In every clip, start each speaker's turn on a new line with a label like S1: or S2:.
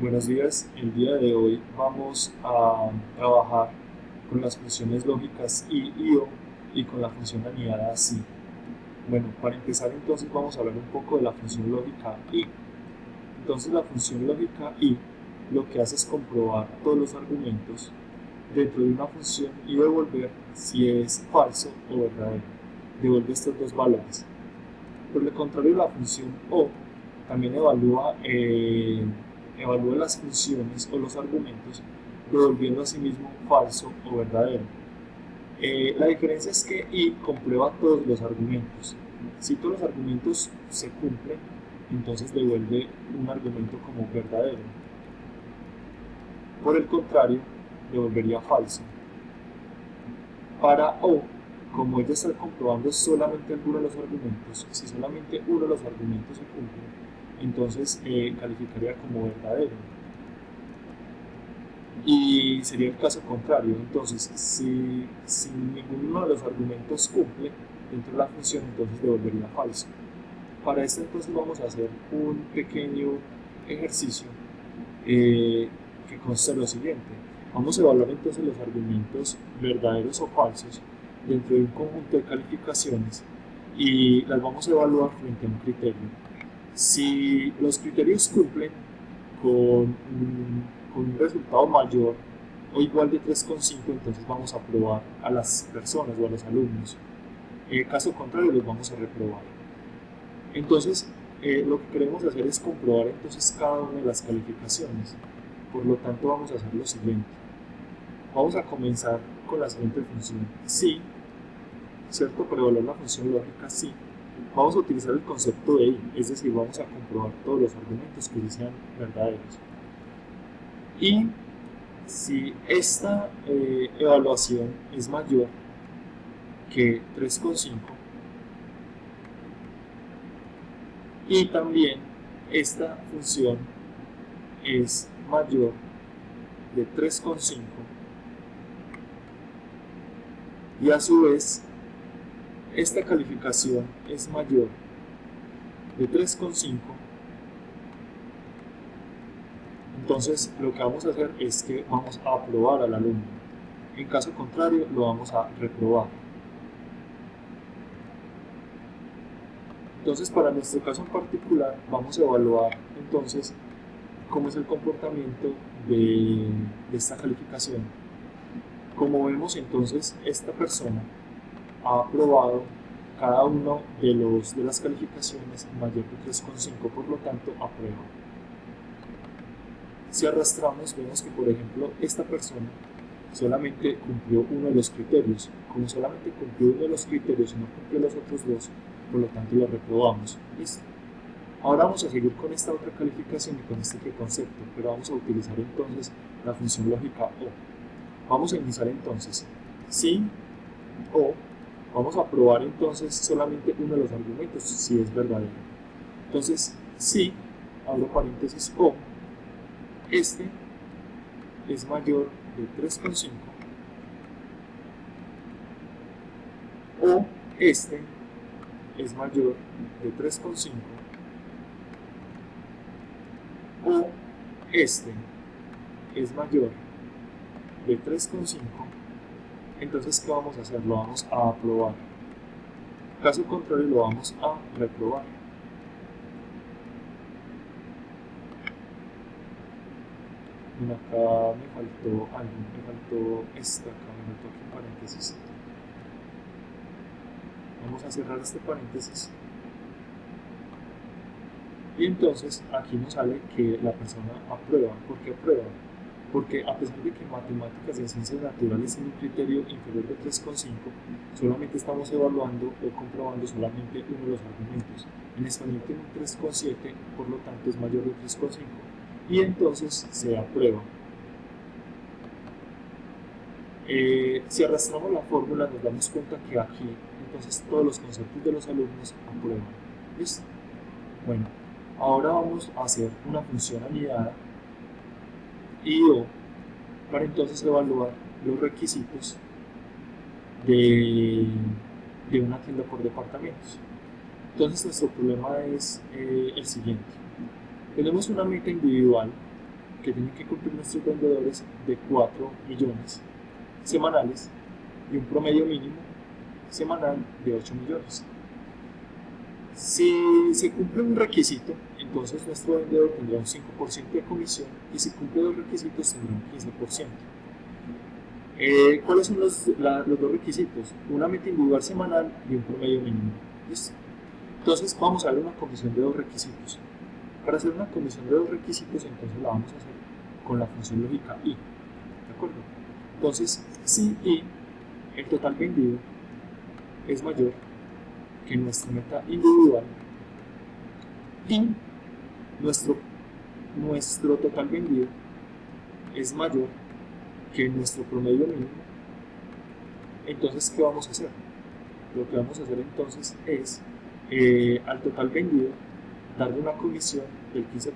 S1: Buenos días, el día de hoy vamos a trabajar con las funciones lógicas y o y con la función anidada si. Bueno, para empezar entonces vamos a hablar un poco de la función lógica y. Entonces la función lógica y lo que hace es comprobar todos los argumentos dentro de una función y devolver si es falso o verdadero. Devuelve estos dos valores. Por el contrario, la función o también evalúa las funciones o los argumentos, devolviendo a sí mismo falso o verdadero. La diferencia es que y comprueba todos los argumentos. Si todos los argumentos se cumplen, entonces devuelve un argumento como verdadero. Por el contrario, devolvería falso. Para o, como ella está comprobando solamente alguno de los argumentos, si solamente uno de los argumentos se cumple, entonces calificaría como verdadero. Y sería el caso contrario, entonces si ninguno de los argumentos cumple dentro de la función, entonces devolvería falso. Para esto entonces vamos a hacer un pequeño ejercicio que consta de lo siguiente. Vamos a evaluar entonces los argumentos verdaderos o falsos dentro de un conjunto de calificaciones y las vamos a evaluar frente a un criterio. Si los criterios cumplen con un resultado mayor o igual de 3,5, entonces vamos a aprobar a las personas o a los alumnos. En caso contrario, los vamos a reprobar. Entonces, lo que queremos hacer es comprobar entonces cada una de las calificaciones. Por lo tanto, vamos a hacer lo siguiente. Vamos a comenzar con la siguiente función. Si, ¿cierto? Para evaluar la función lógica, si, vamos a utilizar el concepto de y, es decir, vamos a comprobar todos los argumentos que sean verdaderos. Y si esta evaluación es mayor que 3,5 y también esta función es mayor de 3,5 y a su vez esta calificación es mayor de 3,5, entonces lo que vamos a hacer es que vamos a aprobar al alumno. En caso contrario, lo vamos a reprobar. Entonces, para nuestro caso en particular, vamos a evaluar entonces cómo es el comportamiento de esta calificación. Como vemos, entonces, esta persona ha aprobado cada uno de las calificaciones mayor de 3,5, por lo tanto, aprueba. Si arrastramos, vemos que, por ejemplo, esta persona solamente cumplió uno de los criterios. Como solamente cumplió uno de los criterios y no cumplió los otros dos, por lo tanto lo reprobamos. Listo. Ahora vamos a seguir con esta otra calificación y con este preconcepto, pero vamos a utilizar entonces la función lógica o. Vamos a iniciar entonces si o, vamos a probar entonces solamente uno de los argumentos, si es verdadero. Entonces, si, abro paréntesis, o, este es mayor de 3,5 o este es mayor de 3,5 o este es mayor de 3,5, entonces ¿qué vamos a hacer? Lo vamos a aprobar. Caso contrario, lo vamos a reprobar. Bueno, acá me faltó algo, me faltó esta, acá me faltó aquí un paréntesis. Vamos a cerrar este paréntesis. Y entonces aquí nos sale que la persona aprueba. ¿Por qué aprueba? Porque a pesar de que en matemáticas y en ciencias naturales tiene un criterio inferior de 3,5, solamente estamos evaluando o comprobando solamente uno de los argumentos. En español tiene un 3,7, por lo tanto es mayor de 3,5 y entonces se aprueba. Si arrastramos la fórmula nos damos cuenta que aquí entonces todos los conceptos de los alumnos aprueban. ¿Listo? Bueno, ahora vamos a hacer una función anidada y o para entonces evaluar los requisitos de, de una tienda por departamentos. Entonces nuestro problema es el siguiente. Tenemos una meta individual que tienen que cumplir nuestros vendedores de 4 millones semanales y un promedio mínimo semanal de 8 millones. Si se cumple un requisito, entonces nuestro vendedor tendrá un 5% de comisión y si cumple dos requisitos tendrá un 15%. ¿Cuáles son los dos requisitos? Una meta individual semanal y un promedio mínimo. ¿Listo? Entonces vamos a dar una comisión de dos requisitos. Para hacer una comisión de dos requisitos, entonces la vamos a hacer con la función lógica I. ¿De acuerdo? Entonces, si I, el total vendido, es mayor que nuestra meta individual y nuestro total vendido es mayor que nuestro promedio mínimo, entonces ¿qué vamos a hacer? Lo que vamos a hacer entonces es al total vendido darle una comisión del 15%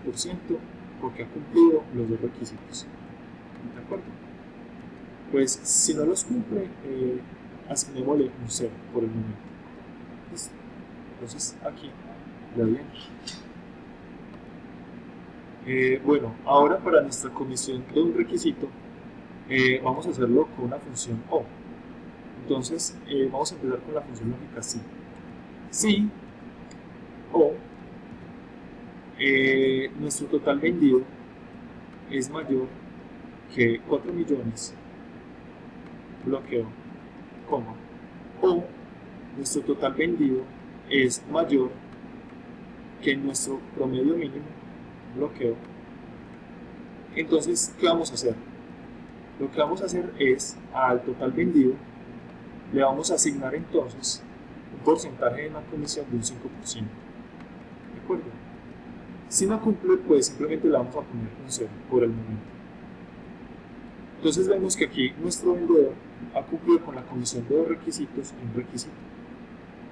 S1: porque ha cumplido los dos requisitos. ¿De acuerdo? Pues si no los cumple, asignémosle un 0 por el momento. ¿Listo? Entonces aquí le doy enter. Bueno, ahora para nuestra comisión de un requisito vamos a hacerlo con una función O. Entonces vamos a empezar con la función lógica si. Si O nuestro total vendido es mayor que 4 millones, bloqueo, coma, o nuestro total vendido es mayor que nuestro promedio mínimo, bloqueo. Entonces, ¿qué vamos a hacer? Lo que vamos a hacer es, al total vendido, le vamos a asignar entonces un porcentaje de una comisión de un 5%. ¿De acuerdo? Si no cumple, pues simplemente le vamos a poner un 0 por el momento. Entonces vemos que aquí nuestro vendedor ha cumplido con la comisión de dos requisitos y un requisito.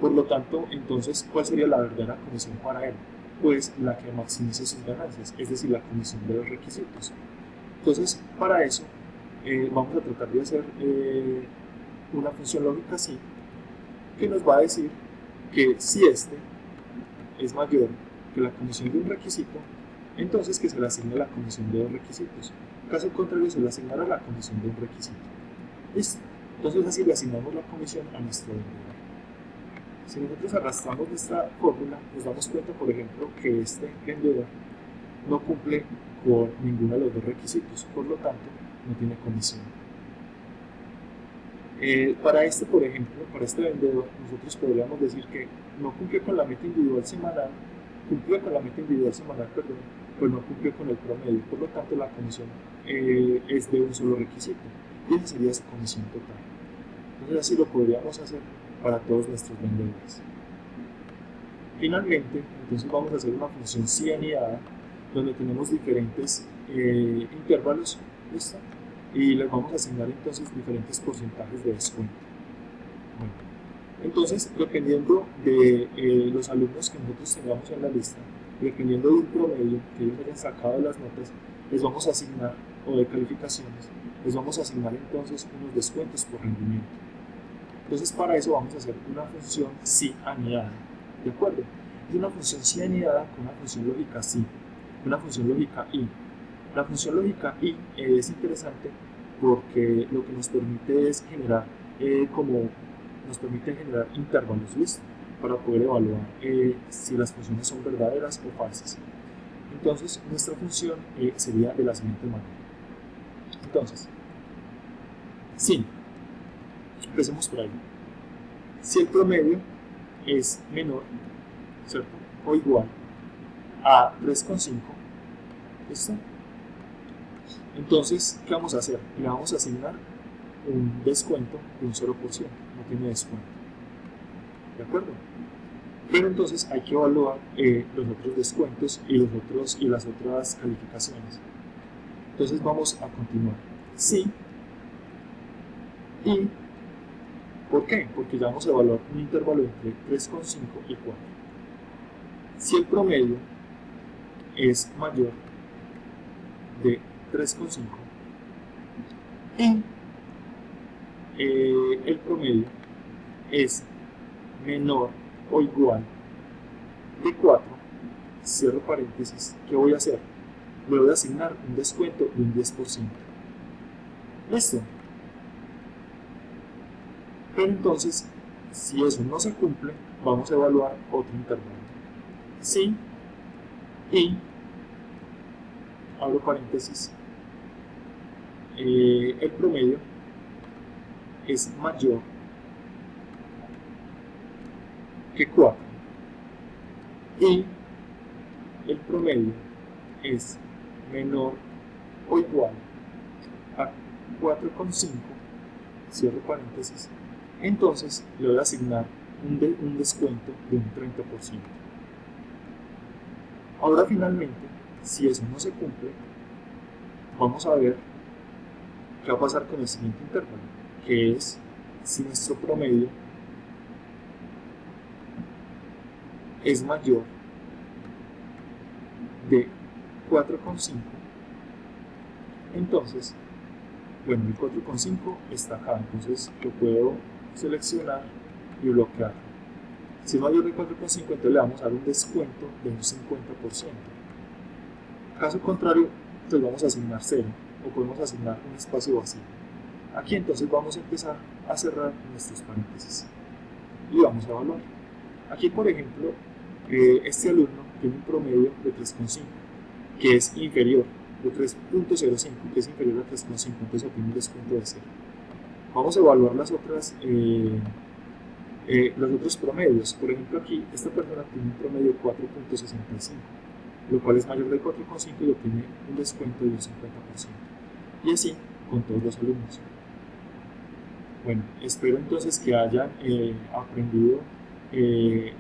S1: Por lo tanto, entonces, ¿cuál sería la verdadera comisión para él? Pues la que maximice sus ganancias, es decir, la comisión de dos requisitos. Entonces, para eso, vamos a tratar de hacer una función lógica así, que nos va a decir que si este es mayor que la comisión de un requisito, entonces que se le asigne la comisión de dos requisitos. Caso contrario, se le asignará la comisión de un requisito. ¿Listo? Entonces así le asignamos la comisión a nuestro vendedor. Si nosotros arrastramos nuestra fórmula, nos damos cuenta, por ejemplo, que este vendedor no cumple con ninguno de los dos requisitos, por lo tanto, no tiene comisión. Para este, por ejemplo, para este vendedor, nosotros podríamos decir que no cumple con la meta individual semanal, pero no cumplió con el promedio, por lo tanto la comisión es de un solo requisito, y esa sería su comisión total. Entonces así lo podríamos hacer para todos nuestros vendedores. Finalmente, entonces vamos a hacer una función si anidada, donde tenemos diferentes intervalos, ¿listo? Y les vamos a asignar entonces diferentes porcentajes de descuento. Bueno, entonces, dependiendo de los alumnos que nosotros tengamos en la lista, dependiendo de un promedio que ellos hayan sacado de las notas, les vamos a asignar, o de calificaciones, les vamos a asignar entonces unos descuentos por rendimiento. Entonces, para eso vamos a hacer una función si anidada, ¿de acuerdo? Es una función si anidada con una función lógica si, una función lógica i. La función lógica i es interesante porque lo que nos permite es generar nos permite generar intervalos, ¿listo? Para poder evaluar si las funciones son verdaderas o falsas. Entonces, nuestra función sería de la siguiente manera. Entonces, si, empecemos por ahí. Si el promedio es menor, ¿cierto? O igual a 3,5, ¿listo? Entonces, ¿qué vamos a hacer? Le vamos a asignar un descuento de un 0%, no tiene descuento. ¿De acuerdo? Pero entonces hay que evaluar los otros descuentos y las otras calificaciones. Entonces vamos a continuar. Sí. Y ¿por qué? Porque ya vamos a evaluar un intervalo entre 3,5 y 4. Si el promedio es mayor de 3,5 y el promedio es menor o igual de 4, cierro paréntesis, ¿qué voy a hacer? le voy a asignar un descuento de un 10%. ¿Listo? Pero entonces, si eso no se cumple, vamos a evaluar otro intervalo. Si y, abro paréntesis, el promedio es mayor que 4 y el promedio es menor o igual a 4,5, cierro paréntesis, entonces le voy a asignar un descuento de un 30%. Ahora finalmente, si eso no se cumple, vamos a ver qué va a pasar con el siguiente intervalo, que es si nuestro promedio es mayor de 4,5, entonces, bueno, el 4,5 está acá, entonces lo puedo seleccionar y bloquear. Si es mayor de 4,5, entonces le vamos a dar un descuento de un 50%. Caso contrario, entonces vamos a asignar 0 o podemos asignar un espacio vacío. Aquí entonces vamos a empezar a cerrar nuestros paréntesis y vamos a evaluar. Aquí, por ejemplo, este alumno tiene un promedio de 3,5, que es inferior, de 3,05, que es inferior a 3,5, entonces obtiene un descuento de 0. Vamos a evaluar los otros promedios. Por ejemplo, aquí esta persona tiene un promedio de 4,65, lo cual es mayor de 4,5 y obtiene un descuento de un 50%. Y así con todos los alumnos. Bueno, espero entonces que hayan aprendido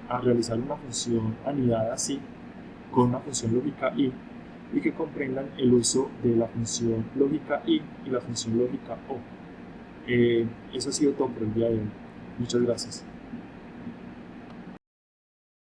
S1: a realizar una función anidada así, con una función lógica y que comprendan el uso de la función lógica y la función lógica o. Eso ha sido todo por el día de hoy. Muchas gracias.